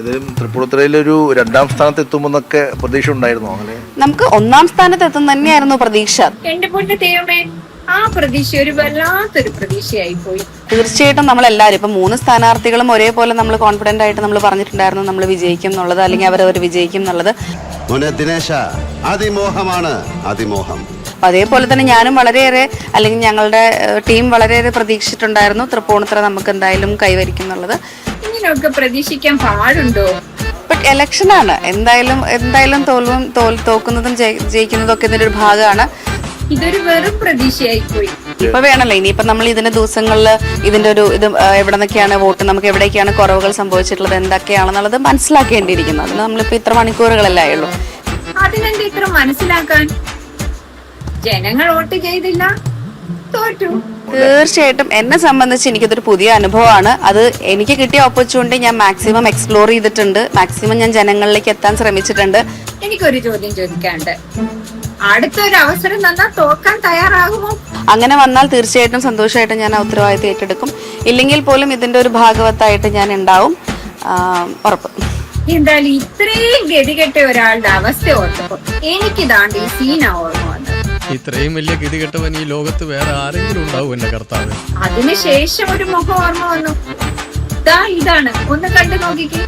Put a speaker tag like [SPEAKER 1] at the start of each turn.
[SPEAKER 1] ഇതിലും തൃപ്പൂണിത്തുറയിൽ ഒരു 2ാം സ്ഥാനത്ത് എത്തുമെന്നൊക്കെ പ്രതീക്ഷ ഉണ്ടായിരുന്നു. അങ്ങനെ
[SPEAKER 2] നമുക്ക് 1ാം സ്ഥാനത്ത് എത്തും തന്നെയായിരുന്നു പ്രതീക്ഷ.
[SPEAKER 3] എന്റെ പൊന്നു ദൈവമേ, ആ പ്രതീക്ഷ ഒരു വല്ലാത്തൊരു പ്രതീക്ഷയായി പോയി.
[SPEAKER 2] തീർച്ചയായിട്ടും നമ്മളെല്ലാവരും ഇപ്പൊ 3 സ്ഥാനാർത്ഥികളും ഒരേപോലെ നമ്മൾ കോൺഫിഡന്റ് ആയിട്ട് നമ്മൾ പറഞ്ഞിട്ടുണ്ടായിരുന്നു നമ്മൾ വിജയിക്കും എന്നുള്ളത്, അല്ലെങ്കിൽ അവർ വിജയിക്കും എന്നുള്ളത്.
[SPEAKER 4] ദിനേശ, അതിമോഹമാണ് അതിമോഹം.
[SPEAKER 2] അതേപോലെ തന്നെ ഞാനും വളരെയേറെ, അല്ലെങ്കിൽ ഞങ്ങളുടെ ടീം വളരെയേറെ പ്രതീക്ഷിച്ചിട്ടുണ്ടായിരുന്നു തൃപ്പൂണിത്തുറ നമുക്ക് എന്തായാലും കൈവരിക്കും എന്നുള്ളത്.
[SPEAKER 3] ഇങ്ങനെയൊക്കെ പ്രതീക്ഷിക്കാൻ പാടുണ്ടോ?
[SPEAKER 2] ബട്ട് ഇലക്ഷനാണ്, എന്തായാലും തോക്കുന്നതും ജയിക്കുന്നതും ഒക്കെ ഇതിന്റെ ഒരു ഭാഗമാണ്.
[SPEAKER 3] ഇതൊരു വെറും പ്രതീക്ഷയായി പോയി.
[SPEAKER 2] ഇപ്പൊ വേണല്ലോ ഇനിയിപ്പൊ നമ്മൾ ഇതിന്റെ ദിവസങ്ങളിൽ ഇതിന്റെ ഒരു ഇത് എവിടെ നിന്നൊക്കെയാണ് വോട്ട്, നമുക്ക് എവിടേക്കാണ് കുറവുകൾ സംഭവിച്ചിട്ടുള്ളത്, എന്തൊക്കെയാണെന്നുള്ളത് മനസ്സിലാക്കേണ്ടിയിരിക്കുന്നത്. അതിന് നമ്മളിപ്പോ ഇത്ര മണിക്കൂറുകളല്ലേ ആയുള്ളൂ.
[SPEAKER 3] അതിനെന്താ ഇത്ര മനസ്സിലാക്കാൻ? ജനങ്ങൾ വോട്ട് ചെയ്തില്ല, തോറ്റു.
[SPEAKER 2] തീർച്ചയായിട്ടും എന്നെ സംബന്ധിച്ച് എനിക്കതൊരു പുതിയ അനുഭവമാണ്. അത് എനിക്ക് കിട്ടിയ ഓപ്പർച്യൂണിറ്റി ഞാൻ മാക്സിമം എക്സ്പ്ലോർ ചെയ്തിട്ടുണ്ട്, മാക്സിമം ഞാൻ ജനങ്ങളിലേക്ക് എത്താൻ ശ്രമിച്ചിട്ടുണ്ട്.
[SPEAKER 3] എനിക്കൊരു ചോദ്യം ചോദിക്കാണ്ട്, അടുത്തൊരു അവസരം തന്നാൽ തോക്കാൻ തയ്യാറാകുമോ?
[SPEAKER 2] അങ്ങനെ വന്നാൽ തീർച്ചയായിട്ടും സന്തോഷമായിട്ട് ഞാൻ ആ ഉത്തരവാദിത്തം ഏറ്റെടുക്കും. ഇല്ലെങ്കിൽ പോലും ഇതിന്റെ ഒരു ഭാഗവത്തായിട്ട് ഞാൻ ഉണ്ടാവും, ഉറപ്പ്.
[SPEAKER 3] എന്തായാലും ഇത്രയും ഗതികെട്ട ഒരാളുടെ അവസ്ഥ ഓർത്തപ്പോ എനിക്കിതാണ്ട് ഈ സീന ഓർമ്മ വന്നത്.
[SPEAKER 5] ഇത്രയും വലിയ ഗതികെട്ടവൻ ഈ ലോകത്ത് വേറെ ആരെങ്കിലും ഉണ്ടാവും എന്റെ കർത്താവ്?
[SPEAKER 3] അതിനുശേഷം ഒരു മുഖം ഓർമ്മ വന്നു. ഇതാണ്, ഒന്ന് കണ്ടു നോക്കിക്കേ.